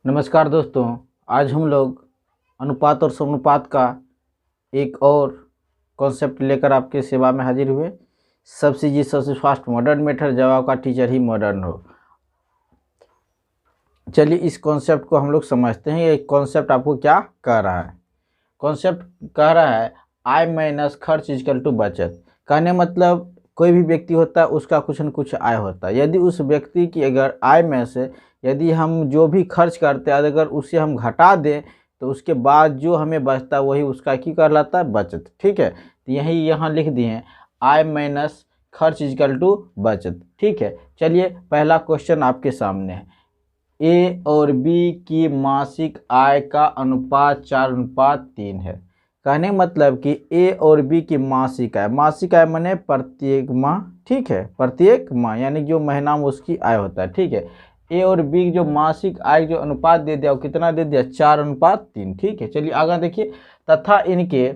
नमस्कार दोस्तों। आज हम लोग अनुपात और समानुपात का एक और कॉन्सेप्ट लेकर आपके सेवा में हाजिर हुए। सबसे जी सबसे फास्ट मॉडर्न मेथड, जब आपका टीचर ही मॉडर्न हो। चलिए इस कॉन्सेप्ट को हम लोग समझते हैं। ये कॉन्सेप्ट आपको क्या कह रहा है? कॉन्सेप्ट कह रहा है आय माइनस खर्च इजकल टू बचत। कहने मतलब कोई भी व्यक्ति होता है, उसका कुछ न कुछ आय होता है। यदि उस व्यक्ति की अगर आय में से यदि हम जो भी खर्च करते हैं अगर उसे हम घटा दें तो उसके बाद जो हमें बचता है वही उसका की कहलाता है? बचत। ठीक है, तो यही यहाँ लिख दिए हैं आय माइनस खर्च इजकल टू बचत। ठीक है, चलिए पहला क्वेश्चन आपके सामने है। ए और बी की मासिक आय का अनुपात 4:3 है। कहने मतलब कि ए और बी की मासिक आय माने प्रत्येक माह। ठीक है, प्रत्येक माह यानी जो महीना में उसकी आय होता है। ठीक है, ए और बी की जो मासिक आय जो अनुपात दे दिया वो कितना दे दिया? 4:3। ठीक है, चलिए आगे देखिए। तथा इनके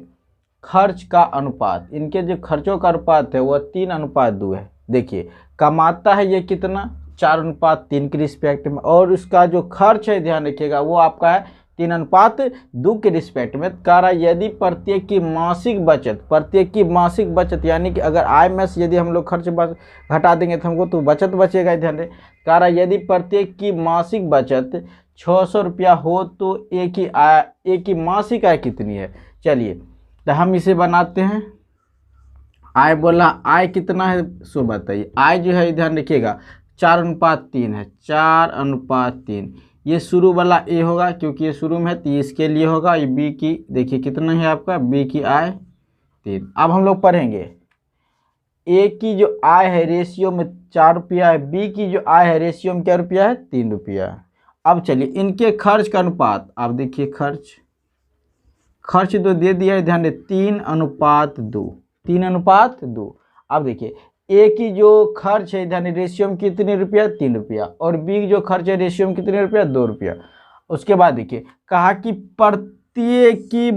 खर्च का अनुपात, इनके जो खर्चों का अनुपात है वह 3:2 है। देखिए कमाता है ये कितना? 4:3 के रिस्पेक्ट में, और उसका जो खर्च है ध्यान रखिएगा वो आपका है 3:2 के रिस्पेक्ट में। कारण यदि प्रत्येक की मासिक बचत यानी कि अगर आय में से यदि हम लोग खर्च घटा देंगे तो हमको तो बचत बचेगा। ध्यान दें, कारण यदि प्रत्येक की मासिक बचत 600 रुपया हो तो एक की मासिक आय कितनी है? चलिए तो हम इसे बनाते हैं। आय बोला, आय कितना है सो बताइए। आय जो है ध्यान रखिएगा 4:3 है। 4:3 ये शुरू वाला ए होगा क्योंकि ये शुरू में है तो इसके लिए होगा। ये बी की देखिए कितना है आपका? बी की आय 3। अब हम लोग पढ़ेंगे ए की जो आय है रेशियो में 4 रुपया है, बी की जो आय है रेशियो में क्या रुपया है? 3 रुपया। अब चलिए इनके खर्च का अनुपात, आप देखिए खर्च तो दे दिया है, ध्यान दे 3:2। 3:2। अब देखिए ए की जो खर्च है ध्यान रेशियो में कितने रुपया? 3 रुपया, और बी की जो खर्च है रेशियो में कितने रुपया? 2 रुपया। उसके बाद देखिए कहा कि प्रत्येक की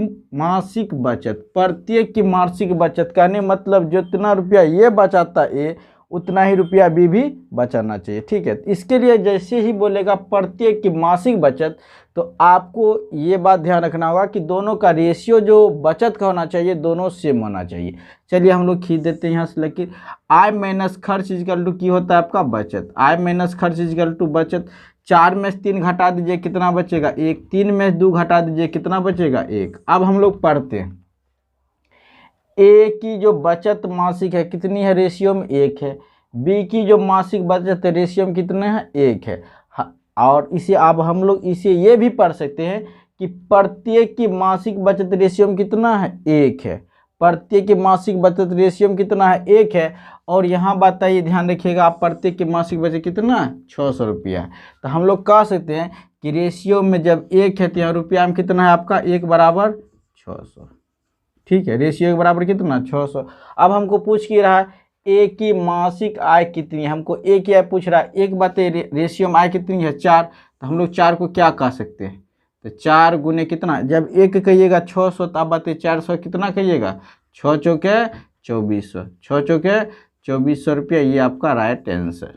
मासिक बचत कहने मतलब जितना रुपया ये बचाता ए उतना ही रुपया भी बचाना चाहिए। ठीक है, इसके लिए जैसे ही बोलेगा प्रत्येक की मासिक बचत तो आपको ये बात ध्यान रखना होगा कि दोनों का रेशियो जो बचत का होना चाहिए दोनों सेम होना चाहिए। चलिए हम लोग खींच देते हैं यहाँ से लेकर आय माइनस खर्च इजकल टू की होता है आपका बचत। आय माइनस खर्च इजकल टू बचत। 4 में से 3 घटा दीजिए कितना बचेगा? 1। 3 में से 2 घटा दीजिए कितना बचेगा? 1। अब हम लोग पढ़ते हैं ए की जो बचत मासिक है कितनी है? रेशियो में 1 है। बी की जो मासिक बचत है रेशियो में कितने है? 1 है। और इसे अब हम लोग इसे ये भी पढ़ सकते हैं कि प्रत्येक की मासिक बचत रेशियो में कितना है? 1 है। प्रत्येक की मासिक बचत रेशियो में कितना है? 1 है। और यहाँ बताइए ध्यान रखिएगा आप प्रत्येक की मासिक बचत कितना है? 600 रुपया है। तो हम लोग कह सकते हैं कि रेशियो में जब 1 है तो यहाँ रुपया में कितना है आपका? 1 बराबर 600। ठीक है, रेशियो के बराबर कितना? 600। अब हमको पूछ के रहा है ए की मासिक आय कितनी है? हमको ए की आय पूछ रहा है। एक बात है रेशियो में आय कितनी है? 4। तो हम लोग 4 को क्या कह सकते हैं? तो 4 गुने कितना? जब 1 कहिएगा 600 तो आप बातें 400 कितना कहिएगा? 6 चौके 2400। 6 चौके 2400 रुपया, ये आपका राइट आंसर।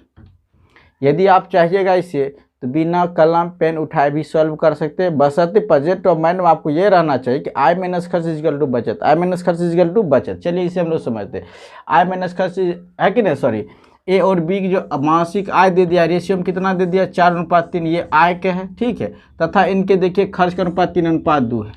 यदि आप चाहिएगा इसे तो बिना कलम पेन उठाए भी सॉल्व कर सकते हैं, बशर्ते बजट और माइंड में आपको ये रहना चाहिए कि आय माइनस खर्च इजकल टू बचत। आय माइनस खर्च इजकल टू बचत। चलिए इसे हम लोग समझते हैं। आय माइनस खर्च है कि नहीं, सॉरी, ए और बी की जो मासिक आय दे दिया रेशियो में कितना दे दिया? 4:3, ये आय के है। ठीक है, तथा इनके देखिए खर्च का अनुपात 3:2 है।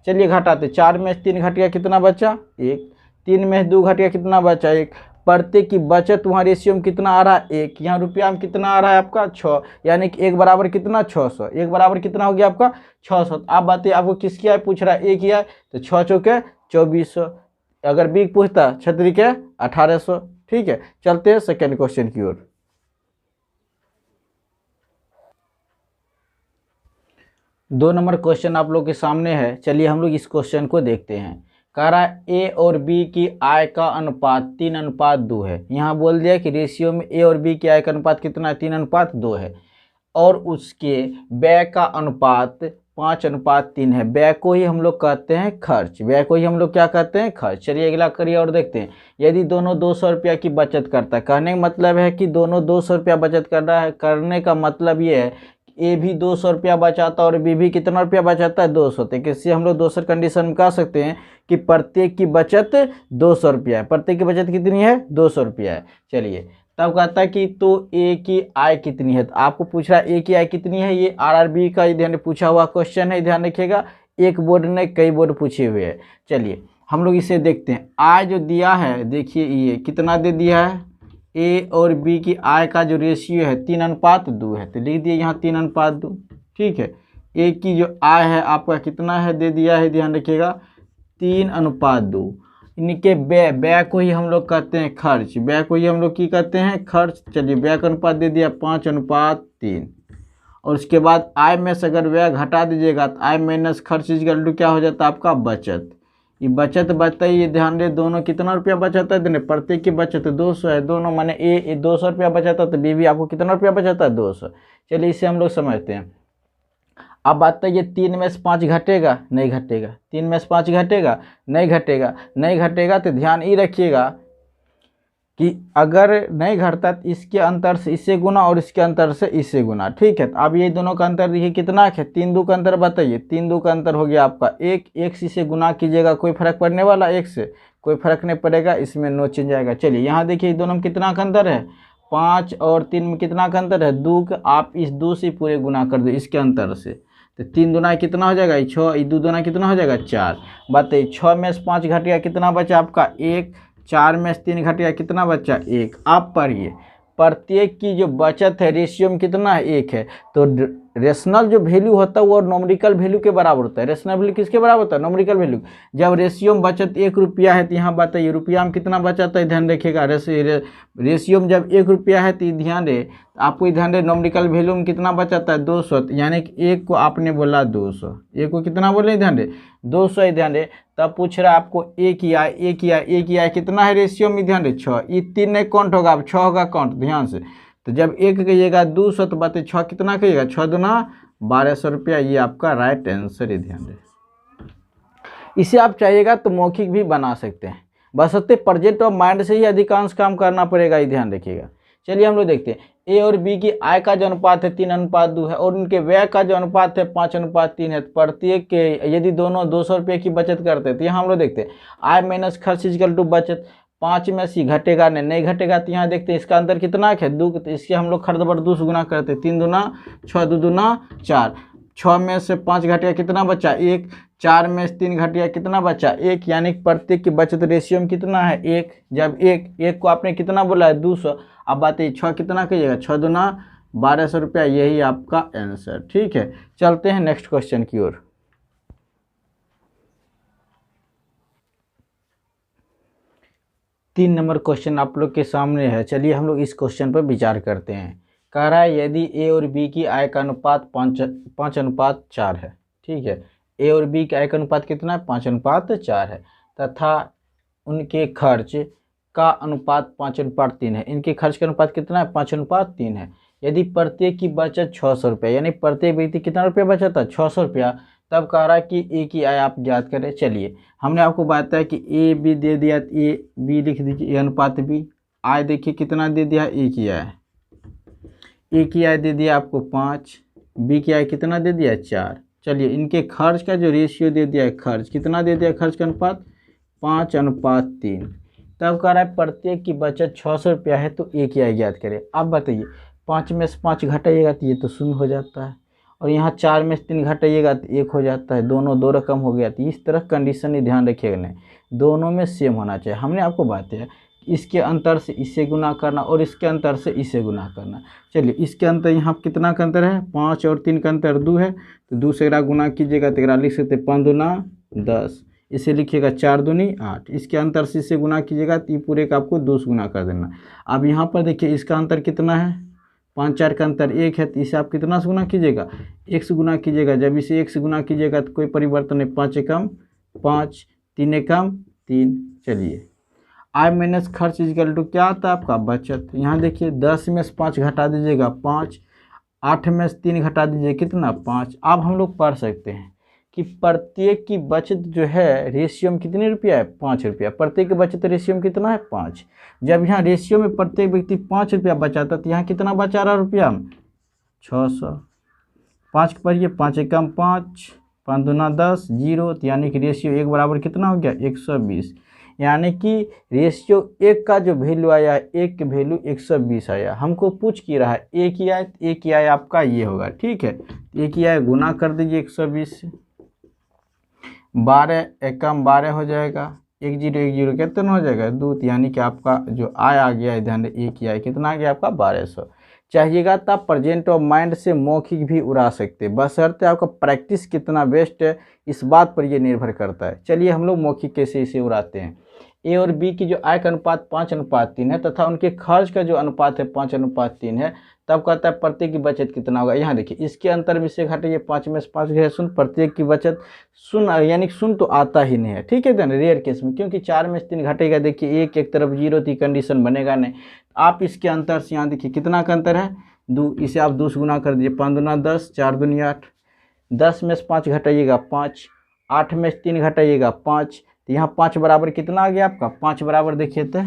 चलिए घटाते, 4 में 3 घट गया कितना बचा? 1। 3 में 2 घट गया कितना बचा? 1। प्रत्येक की बचत वहाँ रेशियो में कितना आ रहा है? 1। यहाँ रुपया में कितना आ रहा है आपका? 6, यानी कि 1 बराबर कितना? 600। 1 बराबर कितना हो गया आपका? 600। आप बताइए आपको किसकी आय पूछ रहा है? ए की आय, तो 6 चौके 2400। अगर बी पूछता 6 के 1800। ठीक है, चलते हैं सेकेंड क्वेश्चन की ओर। 2 नंबर क्वेश्चन आप लोग के सामने है। चलिए हम लोग इस क्वेश्चन को देखते हैं। कह रहा है ए और बी की आय का अनुपात 3:2 है। यहाँ बोल दिया कि रेशियो में ए और बी की आय का अनुपात कितना है? 3:2 है। और उसके व्यय का अनुपात 5:3 है। व्यय को ही हम लोग कहते हैं खर्च। व्यय को ही हम लोग क्या कहते हैं? खर्च। चलिए अगला करिए और देखते हैं। यदि दोनों 200 रुपया की बचत करता है, कहने का मतलब है कि दोनों 200 रुपया बचत कर रहा है। करने का मतलब ये है ए भी 200 रुपया बचाता है और बी भी कितना रुपया बचाता है 200। तो इससे हम लोग दूसरे कंडीशन में कह सकते हैं कि प्रत्येक की बचत 200 रुपया है। प्रत्येक की बचत कितनी है 200 रुपया है। चलिए तब कहता है कि तो ए की आय कितनी है। तो आपको पूछ रहा है ए की आय कितनी है, ये आरआरबी का ध्यान पूछा हुआ क्वेश्चन है, ध्यान रखिएगा। एक बोर्ड ने कई बोर्ड पूछे हुए हैं। चलिए हम लोग इसे देखते हैं। आय जो दिया है देखिए ये कितना दे दिया है, ए और बी की आय का जो रेशियो है 3:2 है। तो लिख दिए यहाँ 3:2, ठीक है। ए की जो आय है आपका कितना है दे दिया है, ध्यान रखिएगा 3:2। इनके व्यय को ही हम लोग कहते हैं खर्च, व्यय को ही हम लोग की कहते हैं खर्च। चलिए व्यय का अनुपात दे दिया 5:3। और उसके बाद आय में से अगर व्यय घटा दीजिएगा तो आय माइनस खर्च इक्वल टू क्या हो जाता है आपका बचत। ये बचत बचता है, ये ध्यान दे दोनों कितना रुपया बचाता है, प्रत्येक की बचत 200 है। दोनों माने ए 200 रुपया बचाता है तो बी भी आपको कितना रुपया बचाता है 200। चलिए इसे हम लोग समझते हैं। अब बात है ये 3 में से 5 घटेगा नहीं घटेगा, 3 में से 5 घटेगा नहीं घटेगा, नहीं घटेगा। तो ध्यान ये रखिएगा कि अगर नहीं घटता तो इसके अंतर से इससे गुना और इसके अंतर से इससे गुना, ठीक है। तो अब ये दोनों का अंतर देखिए कितना है, 3 का अंतर बताइए, 3 का अंतर हो गया आपका 1, 1 से इसे गुना कीजिएगा कोई फर्क पड़ने वाला, 1 से कोई फर्क नहीं पड़ेगा, इसमें नो चेंज आएगा। चलिए यहाँ देखिए दोनों में कितना का अंतर है, 5 और 3 में कितना का अंतर है 2 का। आप इस 2 से पूरे गुना कर दो इसके अंतर से, तो 3 दूना कितना हो जाएगा 6, 2 दूना कितना हो जाएगा 4। बताइए 6 में से 5 घट गया कितना बचा आपका 1, 4 में से 3 घट गया कितना बचा 1। आप पढ़िए प्रत्येक की जो बचत है रेशियो में कितना है 1 है। तो रेशनल जो वैल्यू होता है वो नॉमरिकल वैल्यू के बराबर होता है। रेशनल वैल्यू किसके बराबर होता है, नॉमरिकल वैल्यू। जब रेशियो में बचत 1 रुपया है तो यहाँ बताइए रुपया में कितना बचाता है, ध्यान रखिएगा। रेशियो में जब 1 रुपया है तो ध्यान दे, आपको ध्यान दे नॉमरिकल वैल्यू में कितना बचाता है 200। यानी कि 1 को आपने बोला 200, 1 को कितना बोले ध्यान दे 200 ही, ध्यान दे। तब पूछ रहा है आपको ए की आय कितना है रेशियो में, ध्यान दे 6। ये 3 नहीं काउंट होगा, अब 6 होगा काउंट ध्यान से। तो जब 1 कहिएगा 200 तो बात 6 कितना कहिएगा 6 दूना 1200 रुपया। ये आपका राइट आंसर है, ध्यान दे। इसे आप चाहिएगा तो मौखिक भी बना सकते हैं, बशर्ते प्रेजेंट ऑफ माइंड से ही अधिकांश काम करना पड़ेगा, ये ध्यान रखिएगा। चलिए हम लोग देखते हैं ए और बी की आय का जो अनुपात है 3:2 है और उनके व्यय का जो अनुपात है 5:3 है। प्रत्येक के यदि दोनों 200 रुपये की बचत करते हैं तो यहाँ हम लोग देखते हैं आय माइनस खर्च इक्वल टू बचत। 5 में से घटेगा नहीं घटेगा, तो यहाँ देखते हैं इसका अंतर कितना है 2, तो इसके हम लोग खर्च बढ़ 2 से गुना करते हैं, 3 दूना 6, 2 दूना 4। 6 में से 5 घटेगा कितना बचा 1, 4 में से 3 घटेगा कितना बचा 1। यानी प्रत्येक की बचत रेशियो में कितना है 1। जब 1 को आपने कितना बोला है 200। अब बात है 6 कितना कहिएगा 6 दूना 1200 रुपया, यही आपका आंसर, ठीक है। चलते हैं नेक्स्ट क्वेश्चन की ओर। तीन नंबर क्वेश्चन आप लोग के सामने है। चलिए हम लोग इस क्वेश्चन पर विचार करते हैं। कह रहा है यदि ए और बी की आय का अनुपात 5:4 है, ठीक है। ए और बी की आय का अनुपात कितना है 5:4 है, तथा उनके खर्च का अनुपात 5:3 है। इनके खर्च का अनुपात कितना है 5:3 है। यदि प्रत्येक की बचत 600 रुपया, यानी प्रत्येक व्यक्ति कितना रुपया बचाता है 600 रुपया, तब कह रहा है कि ए की आय आप ज्ञात करें। चलिए हमने आपको बताया कि ए बी दे दिया, ए बी लिख दीजिए, ए अनुपात बी। आय देखिए कितना दे दिया ए की आय दे दिया आपको 5, बी की आय कितना दे दिया 4। चलिए इनके खर्च का जो रेशियो दे दिया है, खर्च कितना दे दिया, खर्च का अनुपात 5:3। तब कह रहा है प्रत्येक की बचत 600 रुपया है तो ए की आय ज्ञात करें। अब बताइए 5 में से 5 घटाइएगा तो ये तो 0 हो जाता है, और यहाँ 4 में से 3 घटाइएगा तो 1 हो जाता है, दोनों 2 रकम हो गया। तो इस तरह कंडीशन ही ध्यान रखिएगा, नहीं दोनों में सेम होना चाहिए। हमने आपको बात है इसके अंतर से इससे गुना करना और इसके अंतर से इससे गुना करना। चलिए इसके अंतर यहाँ कितना का अंतर है 5 और 3 का अंतर 2 है, तो 2 से गुना कीजिएगा तो लिख सकते 5 दूना 10, इसे लिखिएगा 4 दूनी 8। इसके अंतर से इससे गुना कीजिएगा तो पूरे का आपको 2 से गुना कर देना। अब यहाँ पर देखिए इसका अंतर कितना है 5, 4 का अंतर 1 है, तो इसे आप कितना से गुना कीजिएगा 1 से गुना कीजिएगा। जब इसे 1 से गुना कीजिएगा तो कोई परिवर्तन नहीं, 5 एकम 5, 3 एकम 3। चलिए आय माइनस खर्च इक्वल टू क्या आता है आपका बचत। यहाँ देखिए 10 में से 5 घटा दीजिएगा 5, 8 में से 3 घटा दीजिए कितना 5। अब हम लोग पढ़ सकते हैं कि प्रत्येक की बचत जो है रेशियो में कितने रुपया है 5 रुपया। प्रत्येक की बचत रेशियो में कितना है 5। जब यहाँ रेशियो में प्रत्येक व्यक्ति 5 रुपया बचाता तो यहाँ कितना बचा रहा रुपया 600। 5 पढ़िए, 5 एकम 5, 5 दूना 10, 0, तो यानी कि रेशियो 1 बराबर कितना हो गया 120। यानी कि रेशियो 1 का जो वैल्यू आया, 1 के वैल्यू 120 आया। हमको पूछ की रहा है एक ही आए, तो एक ही आए आपका ये होगा, ठीक है। एक ही आए गुना कर दीजिए 120 से, 12 एकम 12 हो जाएगा, 1 0 कितना हो जाएगा 2, यानी कि आपका जो आय आ गया इधर एक ही आय कितना आ गया आपका 1200। चाहिएगा तो आप प्रेजेंट ऑफ माइंड से मौखिक भी उड़ा सकते हैं, बशर्ते आपका प्रैक्टिस कितना बेस्ट है इस बात पर ये निर्भर करता है। चलिए हम लोग मौखिक कैसे इसे उड़ाते हैं। ए और बी की जो आय का अनुपात 5:3 है तथा उनके खर्च का जो अनुपात है 5:3 है, तब कहता है प्रत्येक की बचत कितना होगा। यहाँ देखिए इसके अंतर में से घटाइए, 5 में से 5 गए शून्य, प्रत्येक की बचत शून्य, यानी शून्य तो आता ही नहीं है, ठीक है देन रेयर केस में, क्योंकि 4 में से 3 घटेगा, देखिए एक तरफ 0 थी, कंडीशन बनेगा नहीं। आप इसके अंतर से यहाँ देखिए कितना का अंतर है 2, इसे आप 2 से गुना कर दीजिए, 5 दूना 10, 4 दूनी 8, 10 में से 5 घटाइएगा 5, 8 में से 3 घटाइएगा 5, तो यहाँ 5 बराबर कितना आ गया आपका 5 बराबर देखिए तो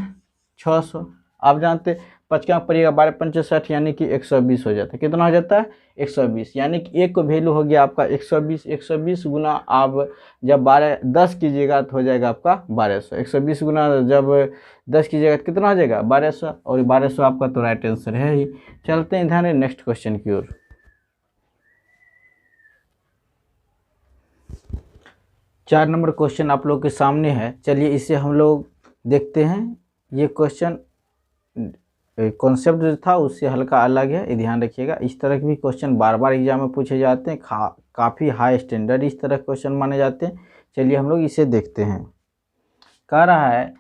600। आप जानते 5 का पड़ेगा 12 पंचे 60, यानी कि 120 हो जाता है। कितना हो जाता है 120, यानी कि एक को वैल्यू हो गया आपका 120। 120 गुना आप जब 10 कीजिएगा तो हो जाएगा आपका 1200। 120 गुना जब 10 कीजिएगा तो कितना हो जाएगा 1200, और 1200 आपका तो राइट आंसर है ही। चलते हैं इधर नेक्स्ट क्वेश्चन की ओर। चार नंबर क्वेश्चन आप लोग के सामने है, चलिए इसे हम लोग देखते हैं। ये क्वेश्चन कॉन्सेप्ट जो था उससे हल्का अलग है, ये ध्यान रखिएगा। इस तरह के भी क्वेश्चन बार बार एग्जाम में पूछे जाते हैं, काफ़ी हाई स्टैंडर्ड इस तरह क्वेश्चन माने जाते हैं। चलिए हम लोग इसे देखते हैं। कह रहा है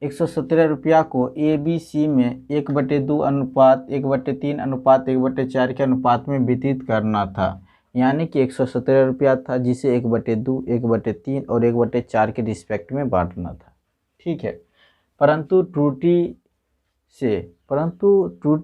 117 रुपया को ABC में 1/2 अनुपात 1/3 अनुपात 1/4 के अनुपात में वितरित करना था। यानी कि 117 रुपया था जिसे 1/2 1/3 और 1/4 के रिस्पेक्ट में बांटना था, ठीक है। परंतु त्रुटि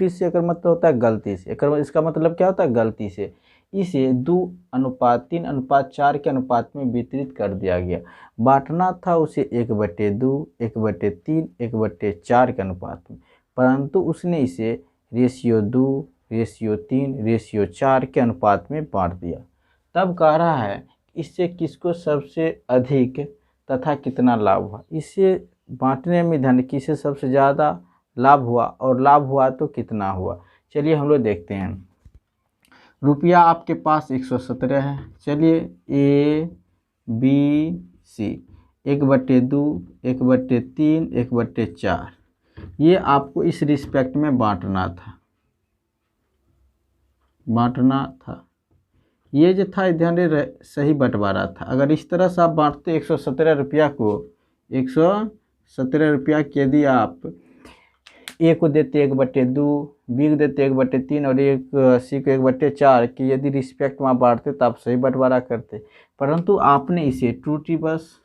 से अगर मतलब होता है गलती से, इसका मतलब क्या होता है गलती से इसे 2:3:4 के अनुपात में वितरित कर दिया गया। बांटना था उसे 1/2 1/3 1/4 के अनुपात में, परंतु उसने इसे रेशियो 2 रेशियो 3 रेशियो 4 के अनुपात में बांट दिया। तब कह रहा है इससे किसको सबसे अधिक तथा कितना लाभ हुआ। इससे बांटने में धन किसे सबसे ज़्यादा लाभ हुआ और लाभ हुआ तो कितना हुआ। चलिए हम लोग देखते हैं। रुपया आपके पास 117 है, चलिए ABC 1/2 1/3 1/4 ये आपको इस रिस्पेक्ट में बांटना था। ये जो था ध्यान सही बंटवारा था। अगर इस तरह से आप बांटते 117 रुपया को, 117 रुपया के यदि आप ए को देते 1/2, बी को देते 1/3 और सी को 1/4 की यदि रिस्पेक्ट में बांटते तो आप सही बंटवारा करते। परंतु आपने इसे त्रुटि बस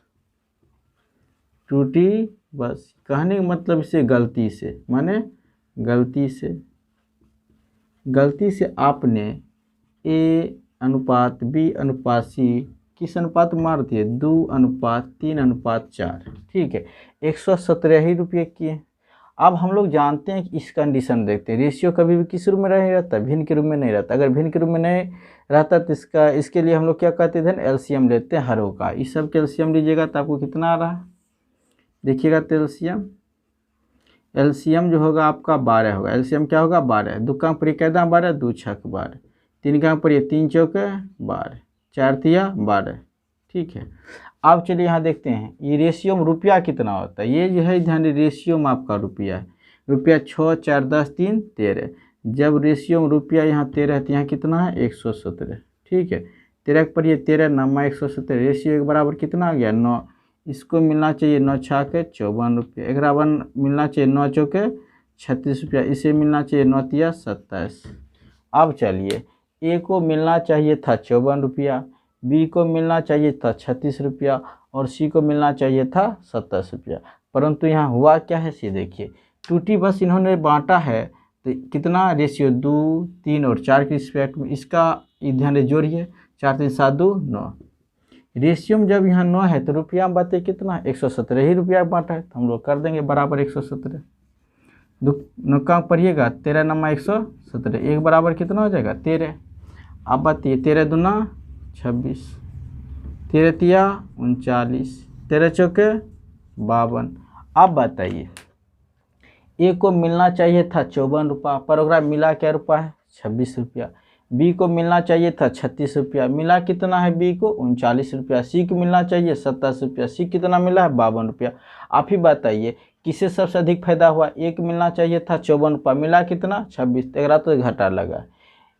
कहने का मतलब इसे गलती से, माने गलती से आपने ए अनुपात बी अनुपात सी किस अनुपात में मार दिए 2:3:4, ठीक है। 117 ही रुपये किए। अब हम लोग जानते हैं कि इस कंडीशन देखते हैं, रेशियो कभी भी किस रूप में नहीं रहता, भिन्न के रूप में नहीं रहता। अगर भिन्न के रूप में नहीं रहता तो इसके लिए हम लोग क्या कहते हैं एलसीएम लेते हैं हरों का। इस सब के एलसीएम लीजिएगा तो आपको कितना आ रहा है देखिएगा, तो एलसीएम जो होगा आपका 12 होगा। एलसीएम क्या होगा 12, 2 का पर 12, 2 6 12, 3 का पर 3 चौक 12, 4 तिया 12, ठीक है। अब चलिए यहाँ देखते हैं ये रेशियो में रुपया कितना होता है। ये जो है ध्यान रेशियो में आपका रुपया है, रुपया 6 4 10 3 13। जब रेशियो में रुपया यहाँ 13 है तो यहाँ कितना है 117, ठीक है। 13 पर ये 13 9 117, रेशियो के बराबर कितना आ गया 9। इसको मिलना चाहिए 9 6 के 54 रुपये, 51 मिलना चाहिए 9 चौके 36 रुपया, इसे मिलना चाहिए 9 तिया 27। अब चलिए ए को मिलना चाहिए था 54 रुपया, बी को मिलना चाहिए था 36 रुपया और सी को मिलना चाहिए था 27 रुपया। परंतु यहाँ हुआ क्या है सी देखिए, त्रुटि बस इन्होंने बांटा है तो कितना रेशियो 2 3 और 4 के रिस्पेक्ट में, इसका ध्यान जोड़िए 4 3 7 2 9। रेशियो में जब यहाँ 9 है तो रुपया में बातें कितना 117 ही रुपया बांटा है, तो हम लोग कर देंगे बराबर 117। 9 का पढ़िएगा 13 9 117, एक बराबर कितना हो जाएगा 13। अब बताइए 13 दूना 26, 13 तिया 39, 13 चौके 52। अब बताइए ए को मिलना चाहिए था 54 रुपया, पर ओकरा मिला क्या रुपया है 26 रुपया। बी को मिलना चाहिए था 36 रुपया, मिला कितना है बी को 39 रुपया। सी को मिलना चाहिए 27 रुपया, सी कितना मिला है 52 रुपया। आप ही बताइए किससे सबसे अधिक फायदा हुआ। ए को मिलना चाहिए था 54 रुपया, मिला कितना 26, तो घाटा लगा।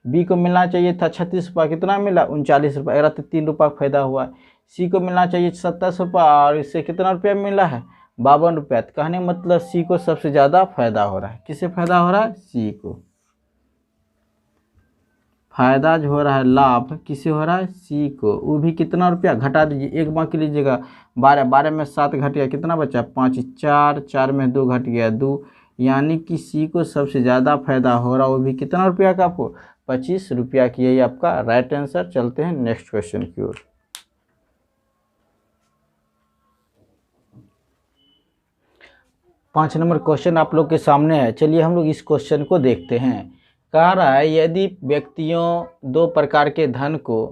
बी को मिलना चाहिए था 36 रुपया, कितना मिला 39 रुपया, अगर तो 3 रुपया फायदा हुआ। सी को मिलना चाहिए 27 रुपया और इससे कितना रुपया मिला है 52 रुपया। तो कहने मतलब सी को सबसे ज़्यादा फायदा हो रहा है। किससे फायदा हो रहा है सी को फायदा जो हो रहा है, लाभ किसे हो रहा है सी को। वो भी कितना रुपया घटा दीजिए, एक बाकी लीजिएगा 12, 12 में 7 घट गया, कितना बचा 5, 4, 4 में 2 घट गया 2, यानी कि सी को सबसे ज़्यादा फायदा हो रहा है। वो भी कितना रुपया का आपको 25 रुपया की। यही आपका राइट आंसर। चलते हैं नेक्स्ट क्वेश्चन की ओर। पाँच नंबर क्वेश्चन आप लोग के सामने है। चलिए हम लोग इस क्वेश्चन को देखते हैं। कह रहा है यदि व्यक्तियों दो प्रकार के धन को,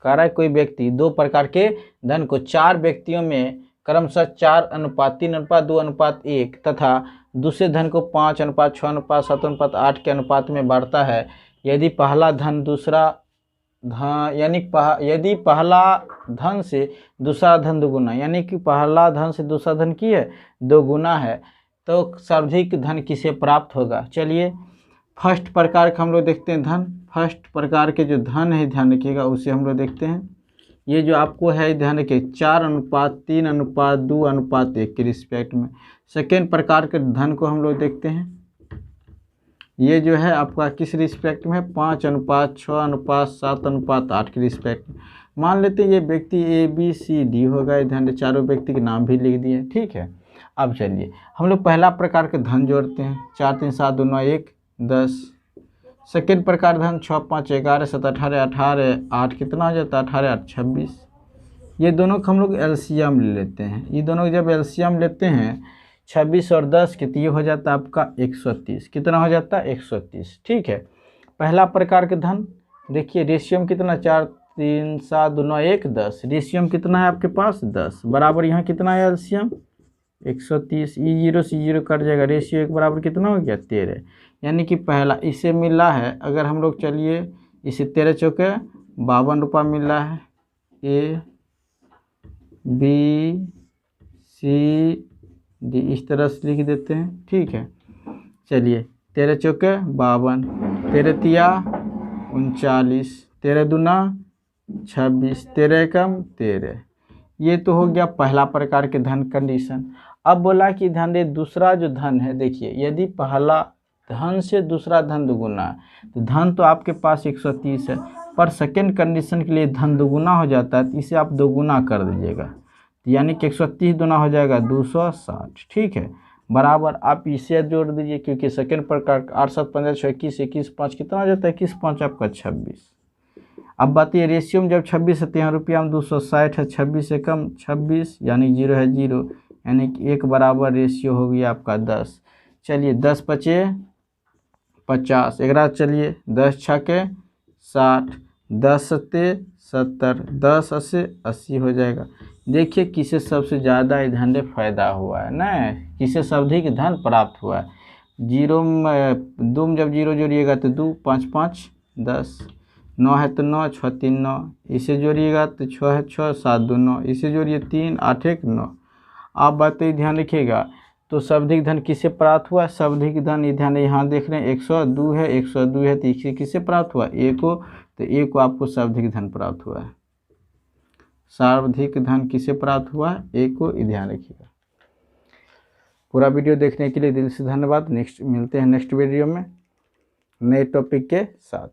कह रहा है कोई व्यक्ति 2 प्रकार के धन को 4 व्यक्तियों में क्रमशः 4:3:2:1 तथा दूसरे धन को 5:6:7:8 के अनुपात में बांटता है। यदि पहला धन दूसरा धन यदि पहला धन से दूसरा धन दोगुना, यानी कि पहला धन से दूसरा धन की है दोगुना है, तो सर्वाधिक धन किसे प्राप्त होगा। चलिए फर्स्ट प्रकार का हम लोग देखते हैं धन। फर्स्ट प्रकार के जो धन है ध्यान रखिएगा, उसे हम लोग देखते हैं। ये जो आपको है ध्यान रखिए 4:3:2:1 के रिस्पेक्ट में। सेकेंड प्रकार के धन को हम लोग देखते हैं। ये जो है आपका किस रिस्पेक्ट में है 5:6:7:8 के रिस्पेक्ट में। मान लेते हैं ये व्यक्ति ABCD होगा। ध्यान दे चारों व्यक्ति के नाम भी लिख दिए, ठीक है। अब चलिए हम लोग पहला प्रकार के धन जोड़ते हैं। 4 3 7 2 9 1 10। सेकेंड प्रकार धन 6 5 11 7 18 18 8 कितना हो जाता है 18 8 26। ये दोनों को हम लोग एलसीएम ले लेते हैं। ये दोनों जब एलसीएम लेते हैं 26 और 10 कितनी हो जाता है आपका 130। कितना हो जाता है 130, ठीक है। पहला प्रकार के धन देखिए रेशियम कितना 4 3 7 2 9 1 10। रेशियम कितना है आपके पास 10, बराबर यहाँ कितना है एलसीएम 130। E0 से 0 कट जाएगा, रेशियो 1 बराबर कितना हो गया 13। यानी कि पहला इसे मिला है, अगर हम लोग चलिए इसे 13 चौके 52 रुपया मिला है। ABCD इस तरह से लिख देते हैं, ठीक है। चलिए 13 चौके 52, 13 तिया 39, 13 दूना 26, 13 एकम 13। ये तो हो गया पहला प्रकार के धन कंडीशन। अब बोला कि ध्यान दे दूसरा जो धन है, देखिए यदि पहला धन से दूसरा धन दुगुना है, तो धन तो आपके पास 130 है, पर सेकेंड कंडीशन के लिए धन दुगुना हो जाता है, तो इसे आप दोगुना कर दीजिएगा, यानी कि 130 दूना हो जाएगा 260, ठीक है। बराबर आप इसे जोड़ दीजिए, क्योंकि सेकेंड प्रकार 8 7 15 6 21 21 5 कितना हो जाता है 21 5 आपका 26। अब बताइए रेशियो में जब 26 है तो यहाँ रुपया में 260 है, 26 से कम 26 यानी 0 है 0, यानी कि 1 बराबर रेशियो हो गया आपका 10। चलिए 10 पचे 50, 11 चलिए 10 छके 60, 10 सत्ते 70, 10 अस्से 80 हो जाएगा। देखिए किसे सबसे ज़्यादा धन में फायदा हुआ है ना, किसे सर्वाधिक धन प्राप्त हुआ है। 0 में 2 में जब 0 जोड़िएगा तो 2 5 5 10, 9 है तो 9 6 3 9, इसे जोड़िएगा तो 6 है 6 7 2 9, इसे जोड़िए 3 8 1 9। आप बातें ध्यान रखिएगा, तो सर्वाधिक धन किसे प्राप्त हुआ, सर्वाधिक धन ये ध्यान यहाँ देख रहे हैं 102 है, 102 है तो इसे किसे प्राप्त हुआ ए को, तो ए को आपको सर्वाधिक धन प्राप्त हुआ है। सर्वाधिक धन किसे प्राप्त हुआ है ए को, ध्यान रखिएगा। पूरा वीडियो देखने के लिए दिल से धन्यवाद। नेक्स्ट मिलते हैं नेक्स्ट वीडियो में नए टॉपिक के साथ।